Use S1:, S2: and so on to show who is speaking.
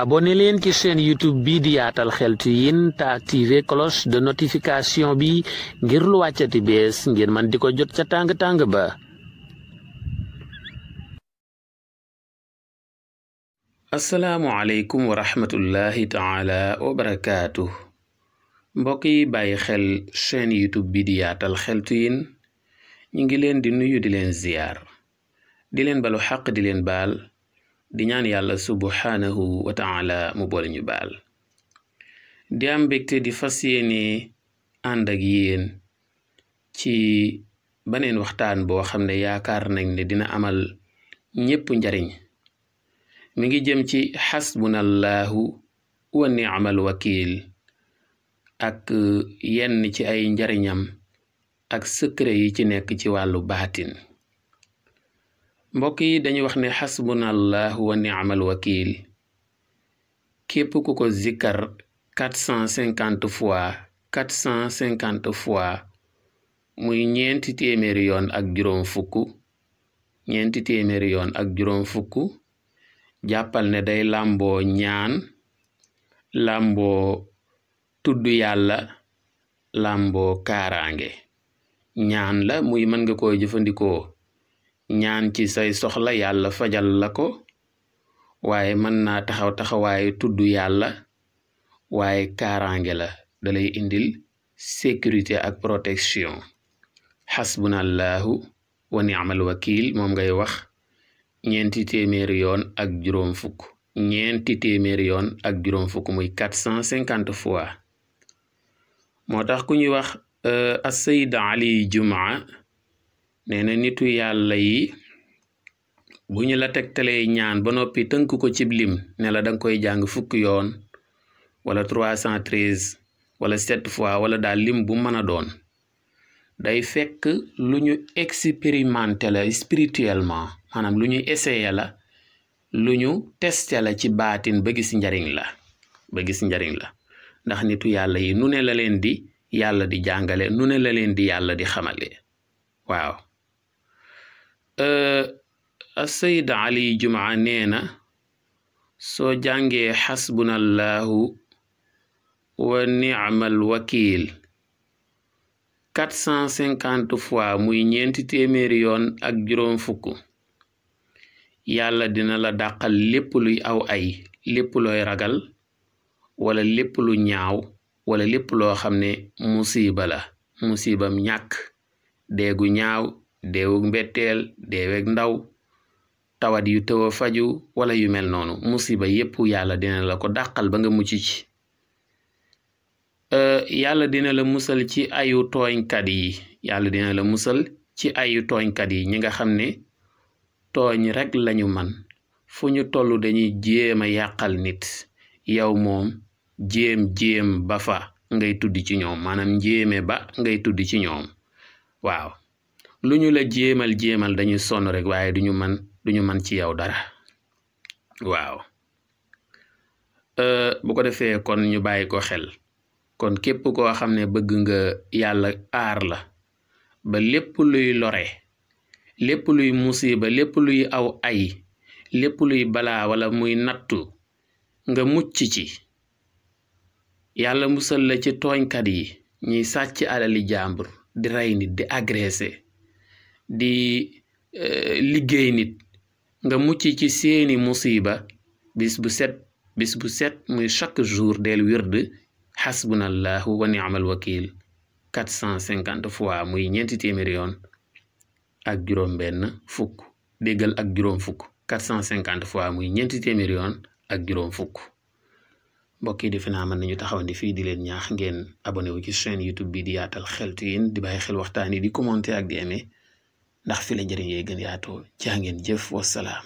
S1: abonné leen ci chaîne YouTube bi di Yaatal Xeltu Yin te activé cloche de notification bi ngir lu wàccati bees ngeen man di ko jot ca tàng-tàng ba. assalaamu aleykum wa rahmatullahi taala wa barakaatu. mbokk yi bàyyi xel chaîne YouTube bi di Yaatal Xeltu Yin ñu ngi leen di nuyu di leen ziyaar di leen balu xaq di leen baal di ñaan yàlla subhaanahu wa taala mu boole ñu baal di am mbégte di fas yéene ànd ak yéen ci beneen waxtaan boo xam ne yaakaar nañ ne dina amal ñépp njariñ mi ngi jëm ci xasbunallahu wa ni'mal wakiil ak yenn ci ay njariñam ak secret yi ci nekk ci wàllu baatin. mbokk yi dañuy wax ne xasbunallahu wa ni'mal wakiil képp ku ko zikkar 450 fois muy ñeenti téeméeri yoon ak juróom fukk jàppal ne day làmboo ñaan làmboo tudd yàlla làmboo kaaraange. ñaan la muy mën nga koy jëfandikoo ñaan ci say soxla yàlla fajal la ko, waaye mën naa taxawaaye tudd yàlla, waaye kaaraange la dalay indil sécurité ak protection. xasbunallahu wa ni'mal wakiil moom ngay wax ñeenti téeméeri yoon ak juróom fukk muy 450 fois. moo tax ku ñuy wax as-Sayyid Ali Jumaa nee na nitu yàlla yi bu ñu la tegtalee ñaan ba noppi tënk ko cib lim ne la danga koy jàng fukk yoon wala 313 wala 7 fois wala daal lim bu mën a doon, day fekk lu ñu expérimenté la spirituellement, maanaam lu ñuy essayé la, lu ñu testé la ci baatin ba gis njariñ la ndax nitu yàlla yi nu ne la leen di yàlla di jàngale, nu ne la leen di yàlla di xamale. waaw as-Sayyid Ali Jumaa nee na soo jàngee xasbunallahu wa ni'mal wakiil 450 fois muy ñeenti téeméeri yoon ak juróom fukk, yàlla dina la dàqal lépp luy aw ay, lépp looy ragal wala lépp lu ñaaw wala lépp loo xam ne musiba la, musibam ñàkk, deegu ñaaw, deegu mbetteel, deeweg ndaw, tawat yu tëw a faju wala yu mel noonu, musiba yépp yàlla dina la ko dàqal ba nga mucc ci. yàlla dina la musal ci ayu tooñkat yi, ñi nga xam ne tooñ rek lañu man, fu ñu toll dañuy jéem a yàqal nit, yow moom jéem ba fa ngay tudd ci ñoom, maanaam jéeme ba ngay tudd ci ñoom. waaw lu ñu la jéemal dañuy sonn rek waaye duñu man ci yow dara. waaw bu ko defee kon ñu bàyyi ko xel. kon képp koo xam ne bëgg nga yàlla aar la ba lépp luy lore, lépp luy musiba, lépp luy aw ay, lépp luy balaa wala muy nattu nga mucc ci, yàlla musal la ci tooñkat yi, ñiy sàcc alali jàmbur, di rey nit, di agressé, di liggéey nit, nga mucc ci seeni musiba bis bu set muy chaque jour del wird xasbunallahu wa ni'mal wakiil 450 fois muy ñeenti téeméeri yoon ak juróom benn fukk, déggal ak juróom fukk, 450 fois muy ñeenti téeméeri yoon ak juróom fukk. mbokk yi defe naa mën nañu taxawandi fii di leen ñaax ngeen abonné wu ci chaîne YouTube bi di Yaatal Xeltu Yin, di bàyyi xel waxtaan yi, di commenter ak di aimer ndax fi la njëriñ yee gën yaatoo. jaa ngeen jëf, wassalaam.